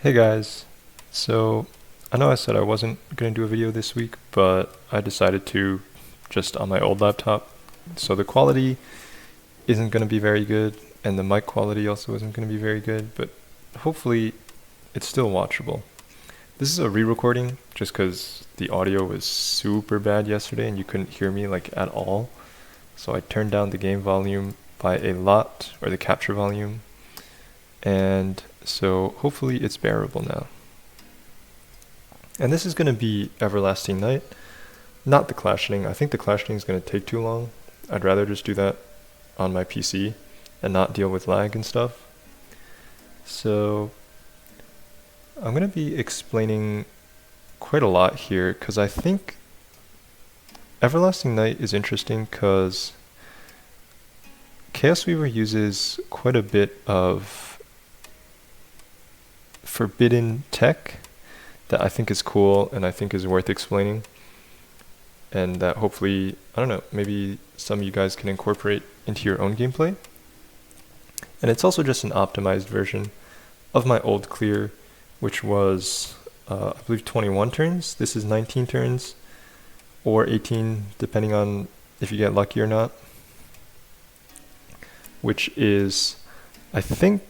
Hey guys, so I know I said I wasn't going to do a video this week, but I decided to just on my old laptop. So the quality isn't going to be very good, and the mic quality also isn't going to be very good, but hopefully it's still watchable. This is a re-recording just because the audio was super bad yesterday and you couldn't hear me like at all. So I turned down the game volume by a lot, or the capture volume, and so hopefully it's bearable now. And this is going to be Everlasting Night, not the clashing. I think the clashing is going to take too long. I'd rather just do that on my PC and not deal with lag and stuff. So I'm going to be explaining quite a lot here because I think Everlasting Night is interesting because Chaosweaver uses quite a bit of forbidden tech that I think is cool and I think is worth explaining, and that hopefully, I don't know, maybe some of you guys can incorporate into your own gameplay. And it's also just an optimized version of my old clear, which was I believe 21 turns. This is 19 turns or 18 depending on if you get lucky or not, which is I think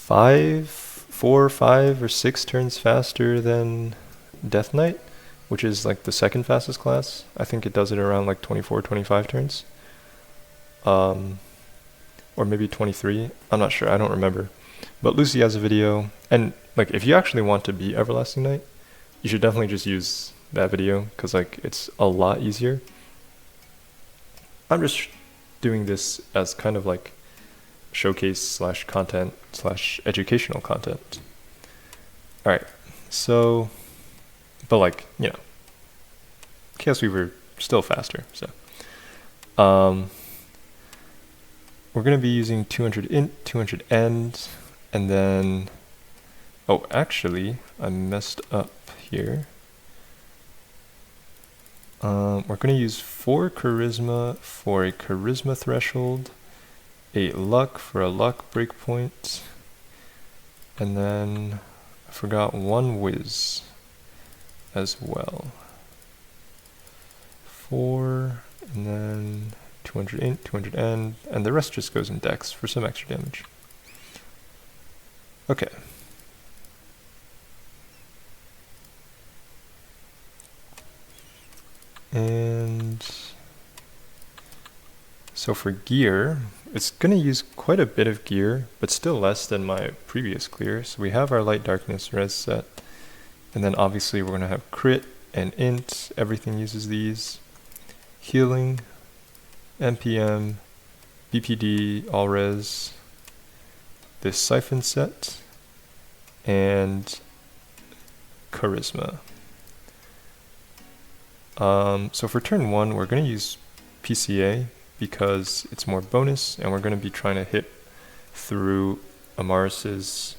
4, 5, or 6 turns faster than DeathKnight, which is like the second fastest class. I think it does it around like 24, 25 turns. Or maybe 23. I'm not sure, I don't remember. But Lucy has a video, and like if you actually want to beat Everlasting Night, you should definitely just use that video because like it's a lot easier. I'm just doing this as kind of like showcase slash content slash educational content. Alright, so, but like, you know, Chaosweaver still faster, so. We're going to be using 200 int, 200 end, and then, oh, actually, I messed up here. We're going to use 4 charisma for a charisma threshold, 8 luck for a luck breakpoint, and then I forgot 1 whiz as well. 4, and then 200 int, 200 end, and the rest just goes in dex for some extra damage. Okay. And so for gear, it's going to use quite a bit of gear, but still less than my previous clear. So we have our light darkness res set, and then obviously we're going to have crit and int. Everything uses these. Healing, NPM, BPD, all res, this siphon set, and charisma. So for turn 1, we're going to use PCA because it's more bonus, and we're going to be trying to hit through Amaris's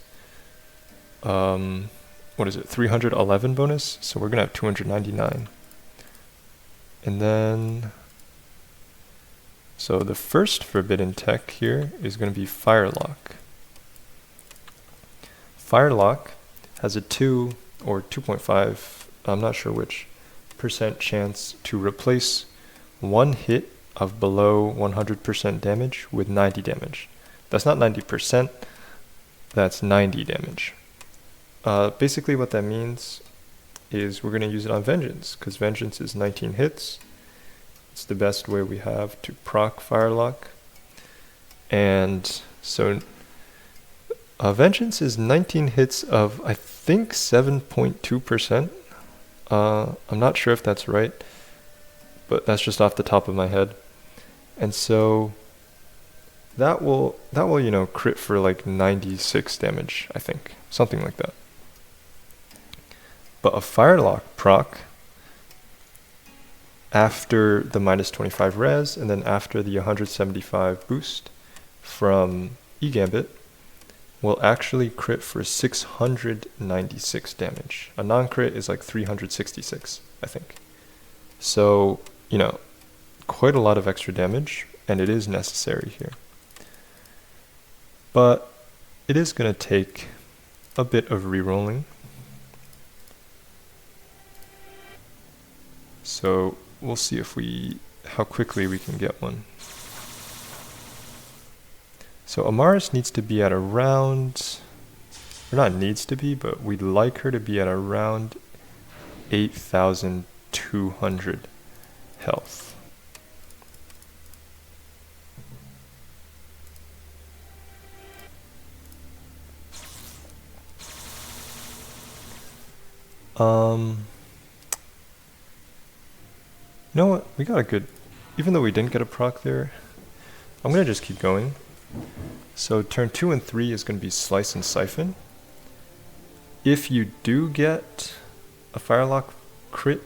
311 bonus, so we're going to have 299. And then, so the first forbidden tech here is going to be Firelock. Firelock has a 2 or 2.5, I'm not sure which, % chance to replace 1 hit of below 100% damage with 90 damage. That's not 90%, that's 90 damage. Basically what that means is we're going to use it on Vengeance, because Vengeance is 19 hits. It's the best way we have to proc Firelock. And so Vengeance is 19 hits of, I think, 7.2%. I'm not sure if that's right, but that's just off the top of my head. And so that will you know, crit for like 96 damage, I think, something like that. But a Firelock proc after the minus 25 res and then after the 175 boost from E-Gambit will actually crit for 696 damage. A non-crit is like 366, I think. So, you know, quite a lot of extra damage, and it is necessary here. But it is going to take a bit of re-rolling. So we'll see how quickly we can get one. So Amaris needs to be at around, or not needs to be, but we'd like her to be at around 8,200 health. You know what? We got a good, even though we didn't get a proc there, I'm going to just keep going. So turn 2 and 3 is going to be Slice and Siphon. If you do get a Firelock crit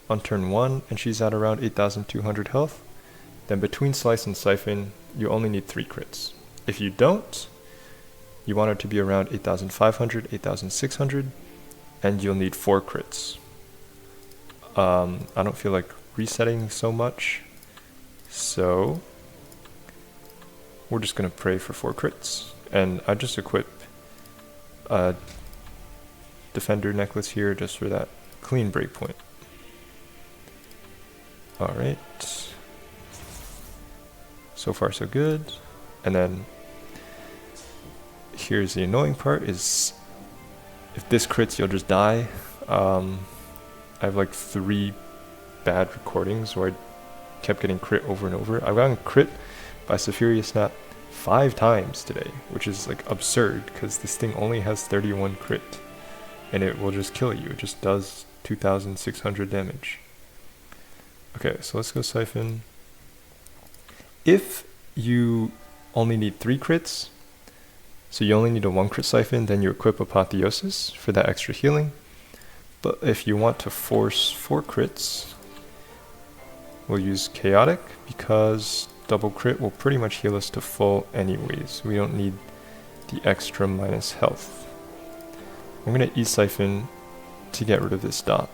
on turn 1 and she's at around 8,200 health, then between Slice and Siphon, you only need 3 crits. If you don't, you want her to be around 8,500, 8,600, and you'll need 4 crits. I don't feel like resetting so much, so we're just going to pray for 4 crits. And I just equip a Defender necklace here just for that clean breakpoint. Alright. So far so good. And then here's the annoying part is if this crits you'll just die. I have like 3 bad recordings where I kept getting crit over and over. I've gotten crit by Safiria Snap 5 times today, which is like absurd because this thing only has 31 crit and it will just kill you. It just does 2,600 damage. Okay, so let's go Siphon. If you only need 3 crits, so you only need a 1 crit Siphon, then you equip Apotheosis for that extra healing. But if you want to force 4 crits, we'll use Chaotic because double crit will pretty much heal us to full anyways. We don't need the extra minus health. I'm going to E-Siphon to get rid of this dot.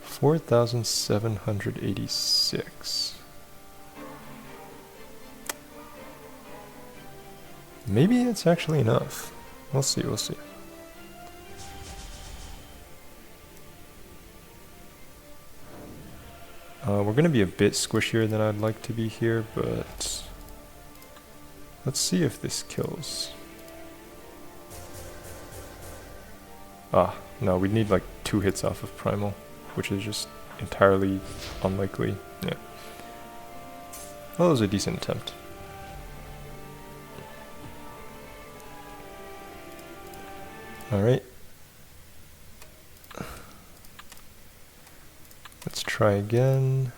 4,786. Maybe it's actually enough. We'll see, we'll see. We're going to be a bit squishier than I'd like to be here, but let's see if this kills. Ah, no, we need like 2 hits off of Primal, which is just entirely unlikely. Yeah. Well, that was a decent attempt. Alright. Let's try again.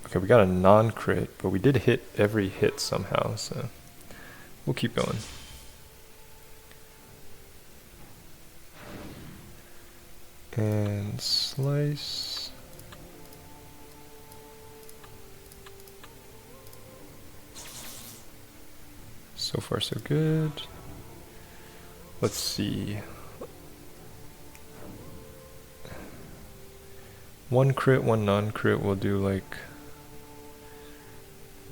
Okay, we got a non-crit, but we did hit every hit somehow, so we'll keep going. And slice. So far so good. Let's see. 1 crit, 1 non-crit will do like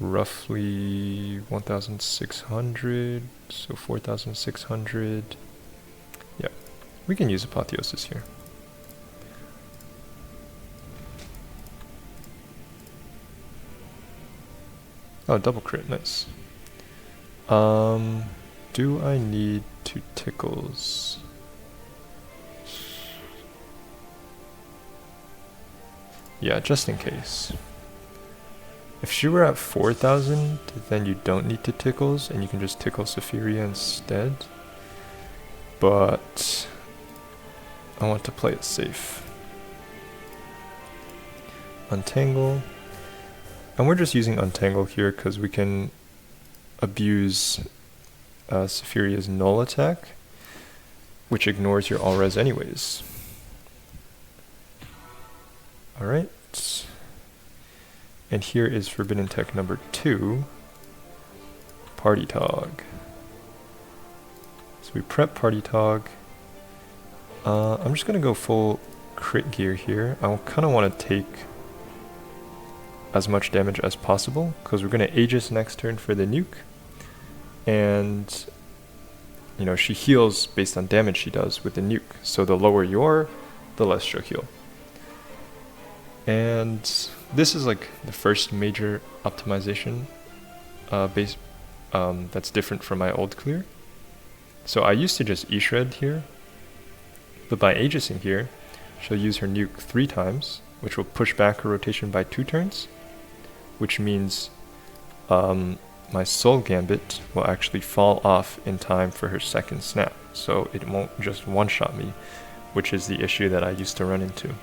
roughly 1,600, so 4,600. Yeah, we can use Apotheosis here. Oh, double crit, nice. Do I need 2 tickles? Yeah, just in case. If she were at 4,000, then you don't need 2 tickles, and you can just tickle Safiria instead. But I want to play it safe. Untangle. And we're just using Untangle here because we can abuse Safiria's null attack, which ignores your all-res anyways. Alright. And here is Forbidden Tech number 2, Party Tog. So we prep Party Tog. I'm just going to go full crit gear here. I kind of want to take as much damage as possible, because we're going to Aegis next turn for the nuke. And, you know, she heals based on damage she does with the nuke. So the lower you are, the less she'll heal. And this is like the first major optimization that's different from my old clear. So I used to just E-Shred here, but by Aegising here, she'll use her nuke 3 times, which will push back her rotation by 2 turns, which means my Soul Gambit will actually fall off in time for her second snap, so it won't just one-shot me, which is the issue that I used to run into.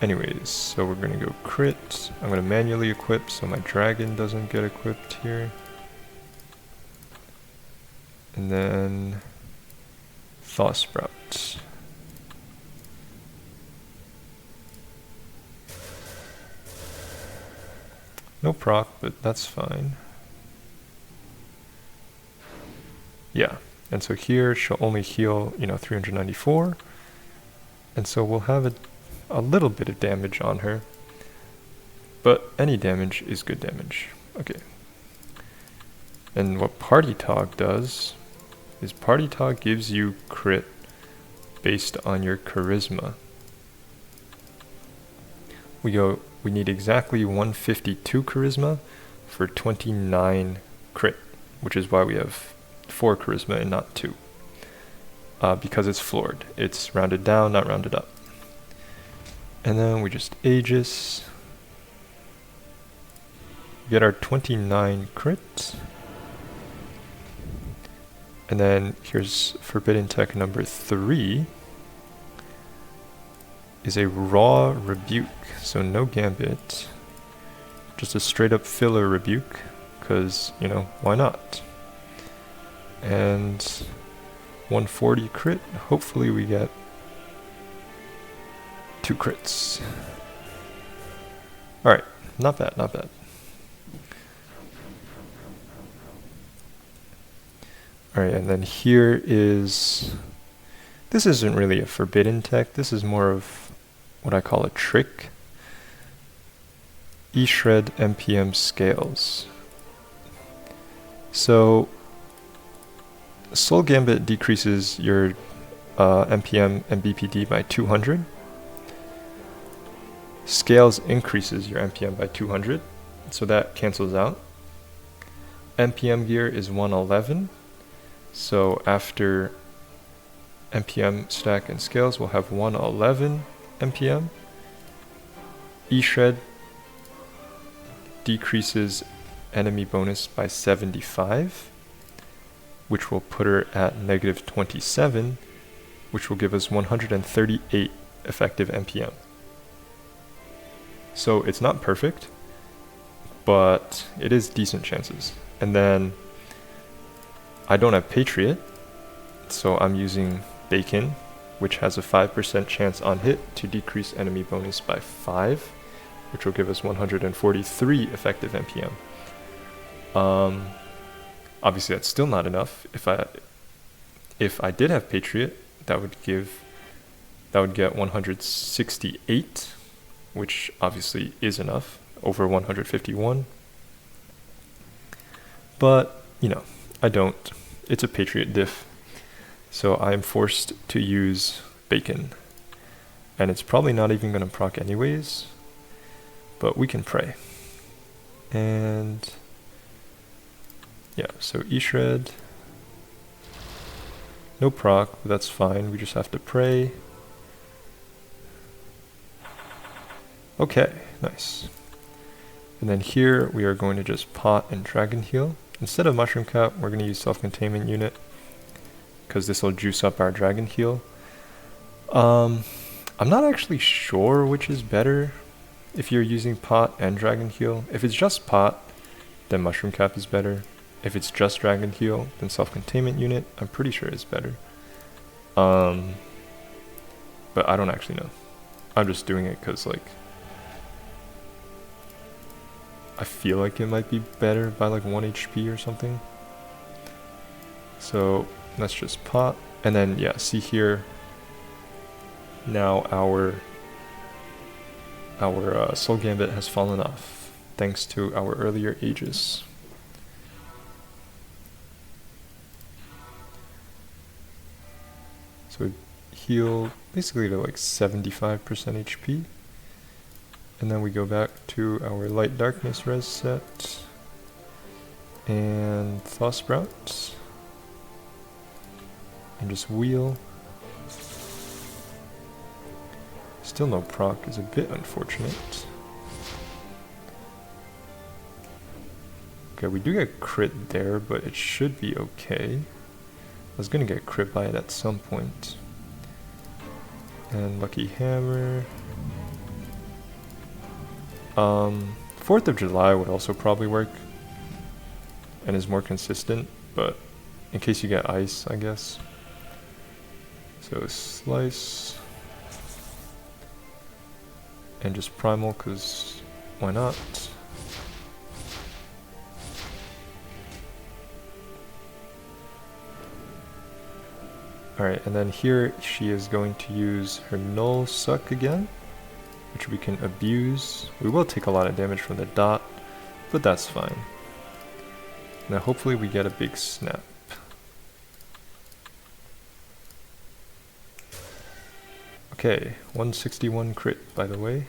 Anyways, so we're gonna go crit. I'm gonna manually equip so my dragon doesn't get equipped here. And then Thaw Sprout. No proc, but that's fine. Yeah, and so here she'll only heal, 394. And so we'll have a little bit of damage on her. But any damage is good damage. Okay. And what Party Tog does is Party Tog gives you crit based on your charisma. We need exactly 152 charisma for 29 crit, which is why we have 4 charisma and not 2. Because it's floored. It's rounded down, not rounded up. And then we just Aegis. Get our 29 crit. And then here's Forbidden Tech number 3. Is a raw rebuke. So no gambit. Just a straight up filler rebuke. Because, why not? And 140 crit. Hopefully we get 2 crits. Alright, not bad, not bad. Alright, and then here is... This isn't really a forbidden tech, this is more of what I call a trick. E-Shred MPM scales. So Soul Gambit decreases your MPM and BPD by 200. Scales increases your MPM by 200, so that cancels out. MPM gear is 111, so after MPM stack and scales we'll have 111 MPM. E-Shred decreases enemy bonus by 75. Which will put her at negative 27, which will give us 138 effective MPM. So it's not perfect, but it is decent chances. And then I don't have Patriot, so I'm using Bacon, which has a 5% chance on hit to decrease enemy bonus by 5, which will give us 143 effective MPM. Obviously that's still not enough. If I did have Patriot, that would get 168, which obviously is enough, over 151. But, I don't. It's a Patriot diff. So I'm forced to use Bacon. And it's probably not even going to proc anyways, but we can pray. And yeah, so E-Shred, no proc, but that's fine, we just have to pray. Okay, nice. And then here we are going to just pot and dragon heal. Instead of mushroom cap, we're going to use self-containment unit, because this will juice up our dragon heal. I'm not actually sure which is better if you're using pot and dragon heal. If it's just pot, then mushroom cap is better. If it's just dragon heal, then self-containment unit, I'm pretty sure is better. But I don't actually know. I'm just doing it because I feel like it might be better by like 1 HP or something. So let's just pot. And then, yeah, see here, now our Soul Gambit has fallen off, thanks to our earlier Aegis. So we heal basically to like 75% HP. And then we go back to our Light Darkness res set. And Thaw Sprouts. And just wheel. Still no proc is a bit unfortunate. Okay, we do get crit there, but it should be okay. I was gonna get crit by it at some point. And Lucky Hammer. 4th of July would also probably work. And is more consistent, but in case you get ice, I guess. So slice. And just primal, cause why not? Alright, and then here she is going to use her Null Suck again, which we can abuse. We will take a lot of damage from the dot, but that's fine. Now hopefully we get a big snap. Okay, 161 crit, by the way.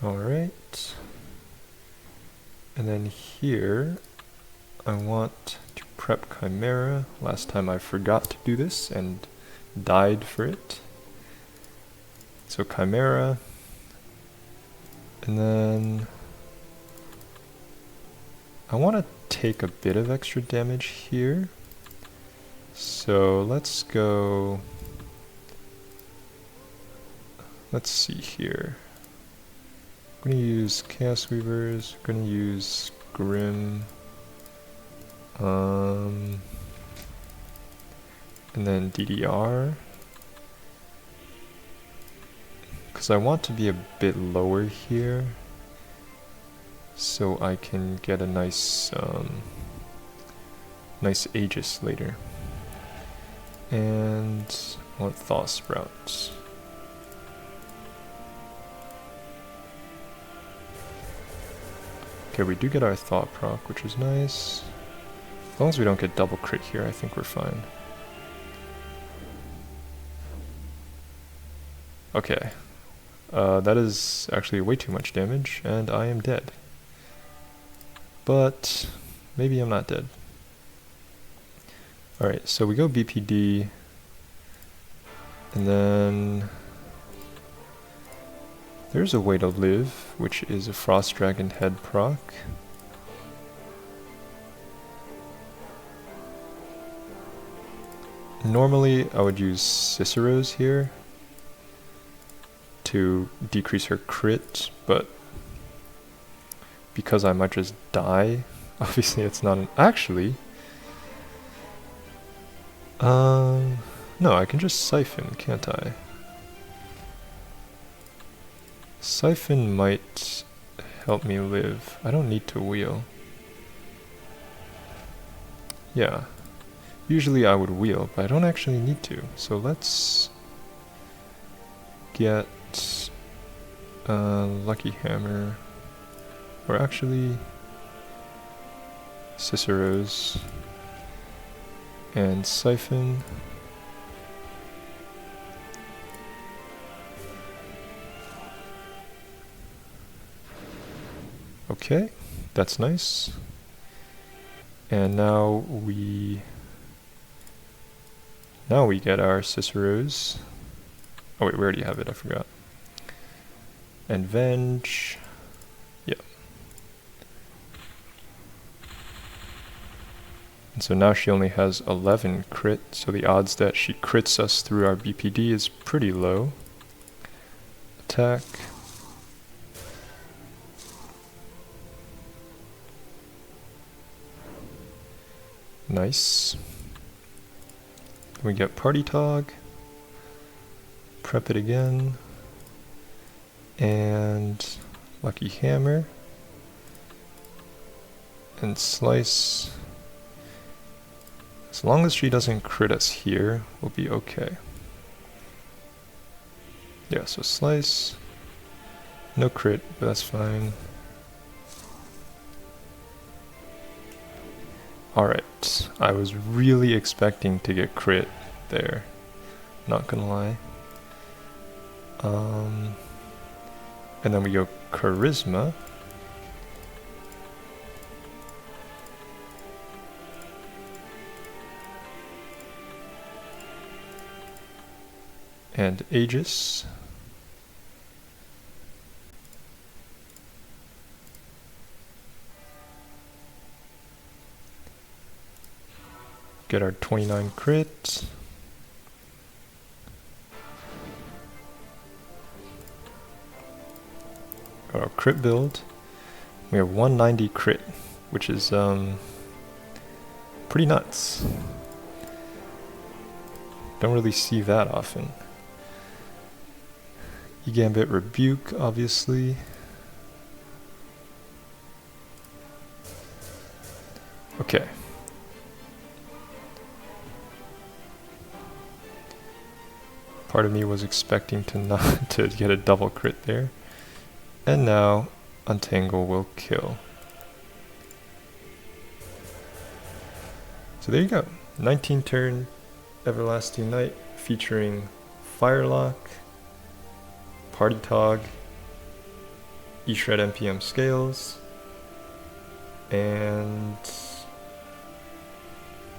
Alright. And then here, I want to prep Chimera. Last time I forgot to do this and died for it. So Chimera. And then I want to take a bit of extra damage here. So let's go. Let's see here. I'm going to use Chaosweavers, I'm going to use Grim. And then DDR. Because I want to be a bit lower here, so I can get a nice nice Aegis later. And I want Thaw Sprouts. Okay, we do get our Thought proc, which is nice. As long as we don't get double crit here, I think we're fine. Okay. That is actually way too much damage, and I am dead. But maybe I'm not dead. Alright, so we go BPD, and then there's a way to live, which is a Frost Dragon head proc. Normally I would use Cicero's here to decrease her crit, but because I might just die, obviously it's not an... Actually, no, I can just Siphon, can't I? Siphon might help me live. I don't need to wheel. Yeah. Usually I would wheel, but I don't actually need to. So let's get Lucky Hammer, or actually Cicero's, and Siphon. Okay, that's nice. And now we get our Cicero's. Oh wait, we already have it, I forgot. And Venge. Yeah. And so now she only has 11 crit, so the odds that she crits us through our BPD is pretty low. Attack. Nice. We get Party Tog. prep it again. And lucky hammer. And slice. As long as she doesn't crit us here, we'll be okay. Yeah, so slice. No crit, but that's fine. Alright, I was really expecting to get crit there. Not gonna lie. And then we go charisma. And Aegis. Get our 29 crit. Got our crit build. We have 190 crit, which is pretty nuts. Don't really see that often. E-Gambit Rebuke, obviously. Okay. Part of me was expecting to not to get a double crit there. And now Untangle will kill. So there you go. 19 turn Everlasting Knight featuring Firelock, Party Tog, E-Shred NPM Scales, and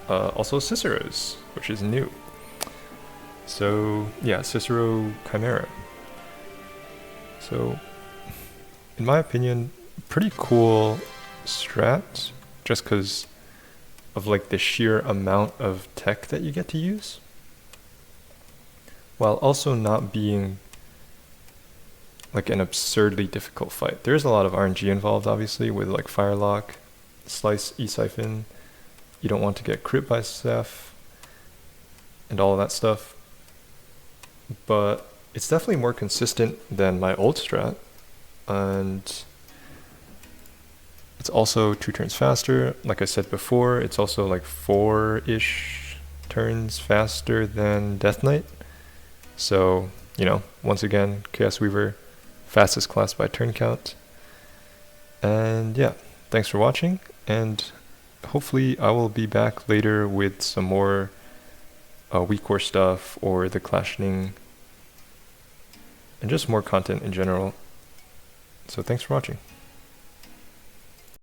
also Cicero's, which is new. So yeah, Cicero Chimera. So in my opinion, pretty cool strat, just because of like the sheer amount of tech that you get to use, while also not being like an absurdly difficult fight. There's a lot of RNG involved, obviously, with like Firelock, Slice, E-Siphon. You don't want to get crit by Ceph, and all of that stuff. But it's definitely more consistent than my old strat, and it's also 2 turns faster. Like I said before, it's also like 4-ish turns faster than DeathKnight. So, you know, once again, Chaosweaver, fastest class by turn count. And yeah, thanks for watching, and hopefully I will be back later with some more weak core stuff, or the clashing, and just more content in general. So thanks for watching.